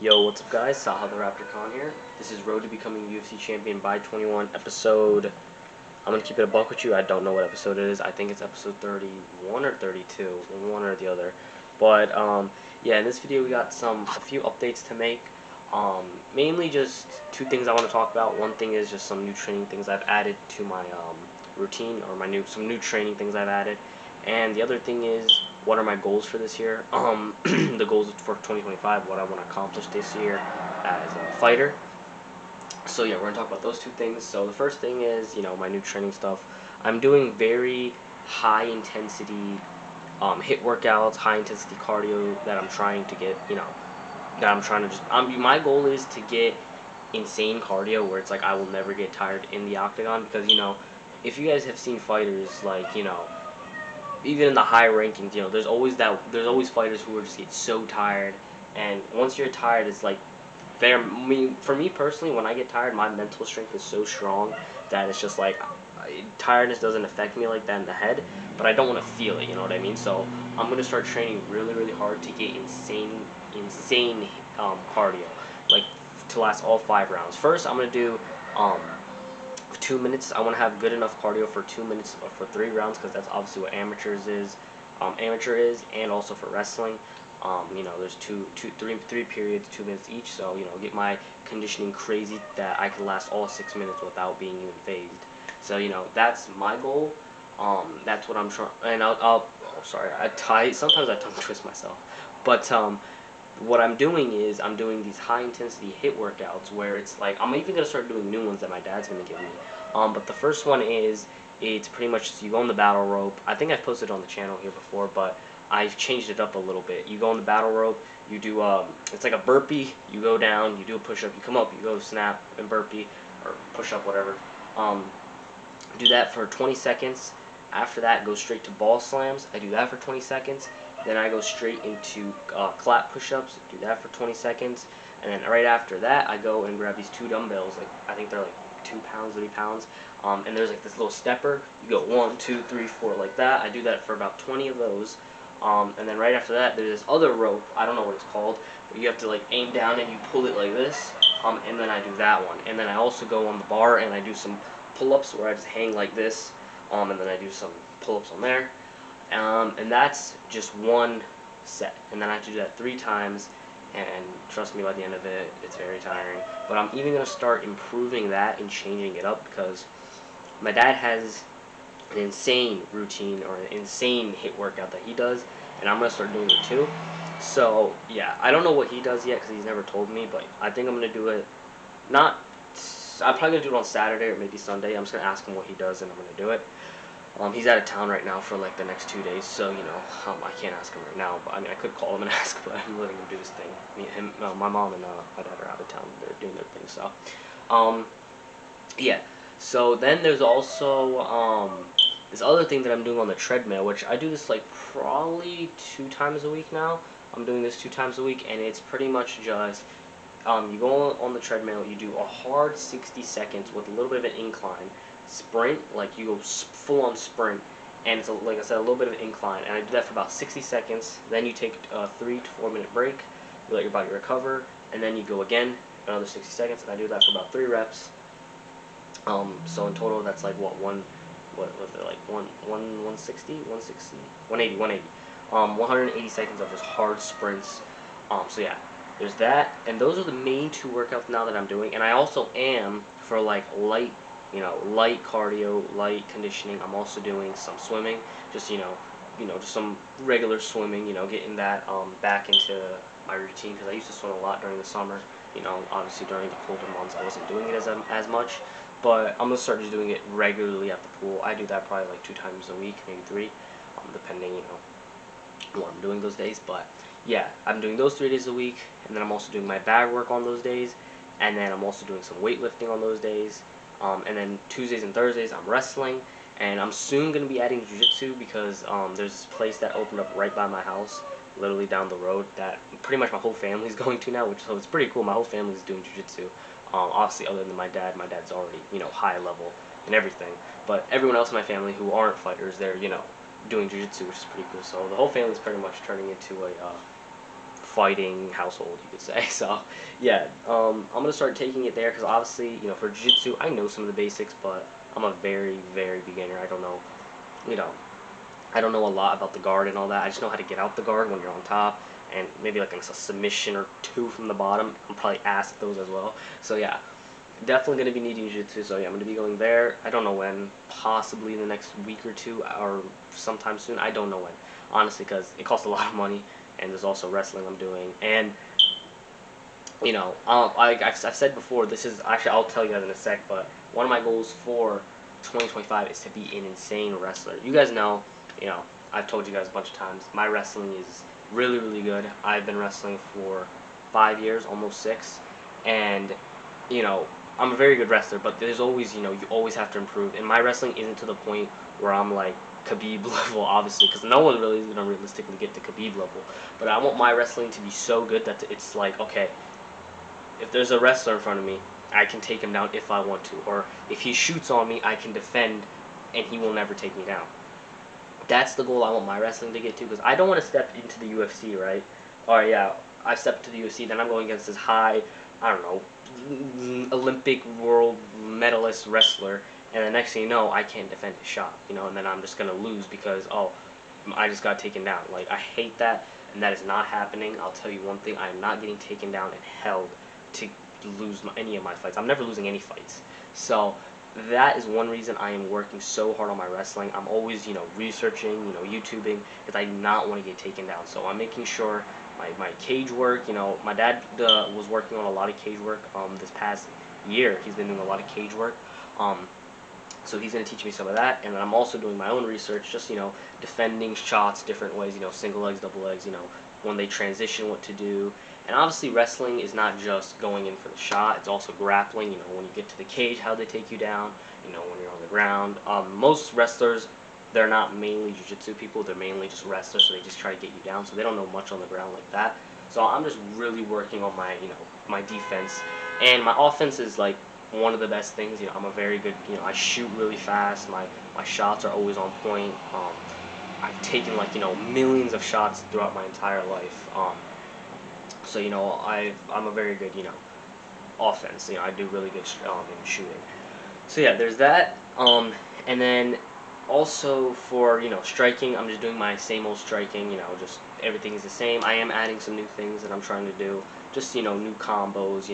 Yo, what's up guys? Saha the Raptor Khan here. This is Road to Becoming UFC Champion by 21 episode. I'm going to keep it a buck with you. I don't know what episode it is. I think it's episode 31 or 32, one or the other. But yeah, in this video we got a few updates to make. Mainly just two things I want to talk about. One thing is just some new training things I've added to my routine, or some new training things I've added. And the other thing is, what are my goals for this year? The goals for 2025, what I want to accomplish this year as a fighter. So yeah, we're gonna talk about those two things. So the first thing is, my new training stuff. I'm doing very high intensity hit workouts, high intensity cardio that I'm trying to get, that I'm trying to just. My goal is to get insane cardio where it's like I will never get tired in the octagon, because if you guys have seen fighters like even in the high rankings, there's always fighters who are just get so tired, and once you're tired, it's like for me personally, when I get tired, my mental strength is so strong that it's just like tiredness doesn't affect me like that in the head, but I don't want to feel it. You know what I mean? So I'm gonna start training really, really hard to get insane cardio, like to last all 5 rounds. First, I'm gonna do 2 minutes. I want to have good enough cardio for 2 minutes for 3 rounds, because that's obviously what amateur is, and also for wrestling. There's three periods, 2 minutes each. So get my conditioning crazy that I can last all 6 minutes without being even phased. So that's my goal. That's what I'm trying. And sometimes I tongue twist myself, but what I'm doing is I'm doing these high intensity hit workouts where it's like I'm even gonna start doing new ones that my dad's gonna give me. But the first one is, it's pretty much just you go on the battle rope. I think I've posted it on the channel here before, but I've changed it up a little bit. You go on the battle rope, you do it's like a burpee. You go down, you do a push up, you come up, you go snap and burpee or push up, whatever. Do that for 20 seconds. After that, go straight to ball slams. I do that for 20 seconds. Then I go straight into clap push-ups. Do that for 20 seconds. And then right after that, I go and grab these 2 dumbbells. Like, I think they're like 2 pounds, 3 pounds. And there's like this little stepper. You go 1, 2, 3, 4 like that. I do that for about 20 of those. And then right after that, there's this other rope. I don't know what it's called, but you have to like aim down and you pull it like this. And then I do that one. And then I also go on the bar and I do some pull-ups where I just hang like this. And then I do some pull-ups on there. And that's just one set. And then I have to do that 3 times. And trust me, by the end of it, it's very tiring. But I'm even going to start improving that and changing it up, because my dad has an insane routine or an insane hit workout that he does, and I'm going to start doing it too. So yeah, I don't know what he does yet because he's never told me, but I think I'm going to do it. I'm probably going to do it on Saturday or maybe Sunday. I'm just going to ask him what he does, and I'm going to do it. He's out of town right now for like the next 2 days, so I can't ask him right now. But I mean, I could call him and ask, but I'm letting him do his thing. My mom and my dad are out of town. They're doing their thing. So, yeah. So then there's also this other thing that I'm doing on the treadmill, which I do this like probably 2 times a week now. I'm doing this 2 times a week, and it's pretty much just you go on the treadmill, you do a hard 60 seconds with a little bit of an incline. Sprint, like you go full on sprint, and it's like I said, a little bit of an incline, and I do that for about 60 seconds. Then you take a 3 to 4 minute break, you let your body recover, and then you go again another 60 seconds, and I do that for about 3 reps. So in total, that's like what was it, like 160, 180, 180 seconds of just hard sprints. So yeah, there's that, and those are the main 2 workouts now that I'm doing. And I also am, for like light cardio, light conditioning, I'm also doing some swimming, just just some regular swimming, getting that back into my routine, because I used to swim a lot during the summer. Obviously during the colder months I wasn't doing it as much, but I'm gonna start just doing it regularly at the pool. I do that probably like 2 times a week, maybe 3, depending what I'm doing those days. But yeah, I'm doing those 3 days a week, and then I'm also doing my bag work on those days, and then I'm also doing some weightlifting on those days. And then Tuesdays and Thursdays I'm wrestling, and I'm soon going to be adding jiu-jitsu, because there's this place that opened up right by my house, literally down the road, that pretty much my whole family's going to now, so it's pretty cool. My whole family's doing jiu-jitsu, obviously other than my dad. My dad's already high level and everything, but everyone else in my family who aren't fighters, they're doing jiu-jitsu, which is pretty cool. So the whole family's pretty much turning into a fighting household, you could say. So yeah, I'm gonna start taking it there because obviously, for jiu-jitsu, I know some of the basics, but I'm a very, very beginner. I don't know, you know, I don't know a lot about the guard and all that. I just know how to get out the guard when you're on top, and maybe like a submission or two from the bottom. I'm probably asked those as well. So yeah, definitely going to be needing jiu-jitsu. So yeah, I'm going to be going there. I don't know when, possibly in the next week or two, or sometime soon. I don't know when, honestly, because it costs a lot of money, and there's also wrestling I'm doing. And I've said before, this is actually, I'll tell you guys in a sec, but one of my goals for 2025 is to be an insane wrestler. You guys know, I've told you guys a bunch of times, my wrestling is really, really good. I've been wrestling for 5 years, almost 6, and I'm a very good wrestler, but there's always, you always have to improve. And my wrestling isn't to the point where I'm like Khabib level, obviously, because no one really is going to realistically get to Khabib level. But I want my wrestling to be so good that it's like, okay, if there's a wrestler in front of me, I can take him down if I want to. Or if he shoots on me, I can defend, and he will never take me down. That's the goal I want my wrestling to get to, because I don't want to step into the UFC, right? Or yeah, I step into the UFC, then I'm going against this high, I don't know, Olympic world medalist wrestler, and the next thing you know, I can't defend his shot, and then I'm just going to lose because, oh, I just got taken down. Like, I hate that, and that is not happening. I'll tell you one thing, I am not getting taken down and held to lose any of my fights. I'm never losing any fights. So that is one reason I am working so hard on my wrestling. I'm always, researching, YouTubing, because I do not want to get taken down. So I'm making sure my cage work, my dad was working on a lot of cage work this past year. He's been doing a lot of cage work. So he's going to teach me some of that, and then I'm also doing my own research, just, defending shots different ways, single legs, double legs, when they transition, what to do. And obviously wrestling is not just going in for the shot, it's also grappling, when you get to the cage, how they take you down, when you're on the ground. Most wrestlers, they're not mainly jiu-jitsu people, they're mainly just wrestlers, so they just try to get you down, so they don't know much on the ground like that. So I'm just really working on my, my defense. And my offense is like one of the best things. I'm a very good, I shoot really fast, my shots are always on point. I've taken like, millions of shots throughout my entire life. So I'm a very good, offense. I do really good in shooting. So yeah, there's that. And then also for striking, I'm just doing my same old striking. Just everything is the same. I am adding some new things that I'm trying to do. Just new combos.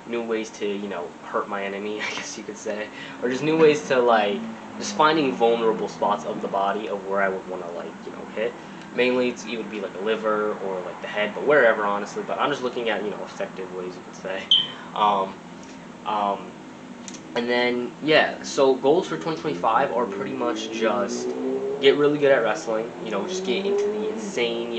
New ways to hurt my enemy, I guess you could say, or just new ways to like just finding vulnerable spots of the body of where I would want to like hit. Mainly it would be like a liver or like the head, but wherever, honestly. But I'm just looking at effective ways, you could say. Um, um, and then yeah, so goals for 2025 are pretty much just get really good at wrestling. Just get into the insane.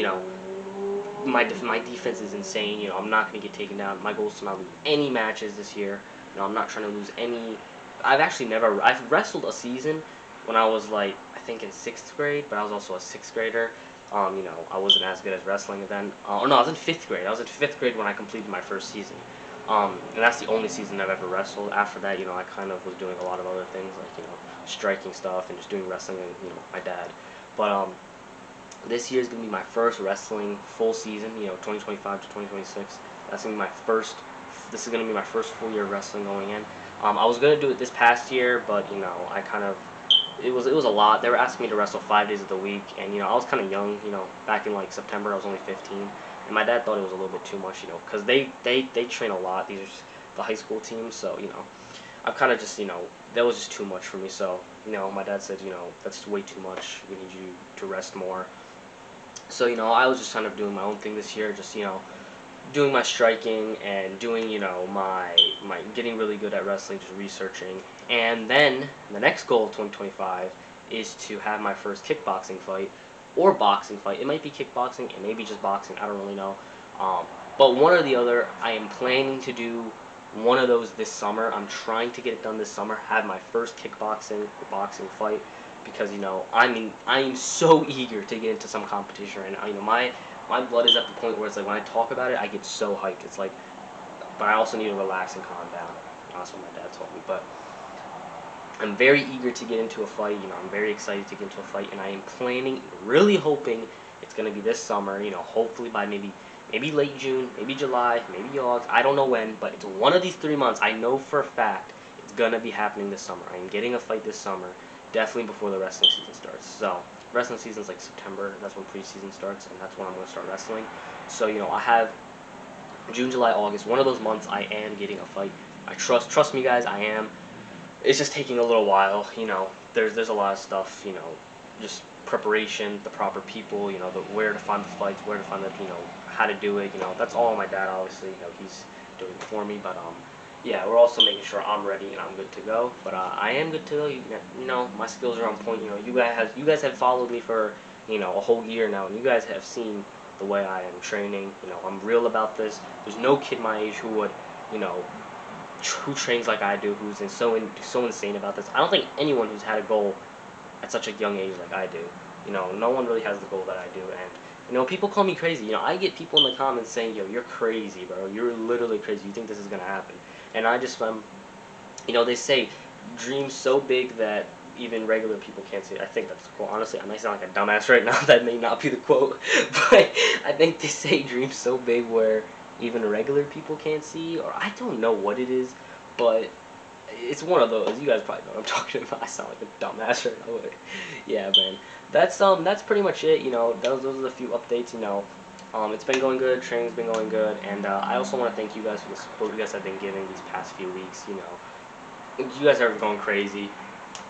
My defense is insane. I'm not gonna get taken down. My goal is to not lose any matches this year. I'm not trying to lose any. I've wrestled a season when I was like I think in 6th grade, but I was also a 6th grader. I wasn't as good at wrestling then. Or no, I was in 5th grade. I was in 5th grade when I completed my first season. And that's the only season I've ever wrestled. After that, I kind of was doing a lot of other things like, striking stuff and just doing wrestling and, my dad. But this year is going to be my first wrestling full season, 2025 to 2026. That's going to be this is going to be my first full year of wrestling going in. I was going to do it this past year, but, I kind of, it was a lot. They were asking me to wrestle 5 days of the week, and, I was kind of young, back in, like, September, I was only 15, and my dad thought it was a little bit too much, because they train a lot. These are the high school teams, so, I've kind of just, that was just too much for me, so, my dad said, that's way too much, we need you to rest more. So, I was just kind of doing my own thing this year, just, doing my striking and doing, my getting really good at wrestling, just researching. And then the next goal of 2025 is to have my first kickboxing fight or boxing fight. It might be kickboxing, it may be just boxing, I don't really know. But one or the other, I am planning to do one of those this summer. I'm trying to get it done this summer, have my first kickboxing or boxing fight, because, I am so eager to get into some competition right now. My blood is at the point where it's like when I talk about it, I get so hyped. It's like, but I also need to relax and calm down. That's what my dad told me. But I'm very eager to get into a fight. I'm very excited to get into a fight, and I am planning, really hoping it's going to be this summer. Hopefully by maybe maybe late June, maybe July, maybe August. I don't know when, but it's one of these 3 months. I know for a fact it's gonna be happening this summer. I am getting a fight this summer, definitely before the wrestling season starts. So wrestling season is like September. That's when preseason starts, and that's when I'm gonna start wrestling. So I have June, July, August. One of those months, I am getting a fight. I trust me, guys. I am. It's just taking a little while. There's a lot of stuff. Just preparation, the proper people. The where to find the fights, where to find the how to do it. That's all my dad. Obviously, he's doing it for me. But yeah, we're also making sure I'm ready and I'm good to go. But I am good to go. My skills are on point. You guys have followed me for a whole year now, and you guys have seen the way I am training. I'm real about this. There's no kid my age who would, who trains like I do, who's so insane about this. I don't think anyone who's had a goal at such a young age like I do. No one really has the goal that I do, and people call me crazy. I get people in the comments saying, "Yo, you're crazy, bro. You're literally crazy. You think this is gonna happen?" And I just they say dream so big that even regular people can't see it. I think that's the quote. Honestly, I might sound like a dumbass right now. That may not be the quote, but I think they say dream so big where even regular people can't see, or I don't know what it is, but it's one of those. You guys probably know what I'm talking about. I sound like a dumbass right now. But yeah, man. That's pretty much it. Those are the few updates. It's been going good. Training's been going good, and I also want to thank you guys for the support you guys have been giving these past few weeks. You guys are going crazy.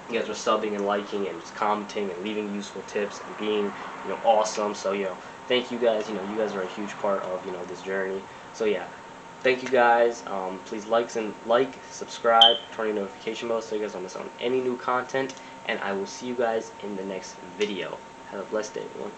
You guys are subbing and liking and just commenting and leaving useful tips and being awesome. So thank you guys. You guys are a huge part of this journey. So yeah, thank you guys. Please subscribe, turn on notification bell so you guys don't miss on any new content. And I will see you guys in the next video. Have a blessed day, everyone.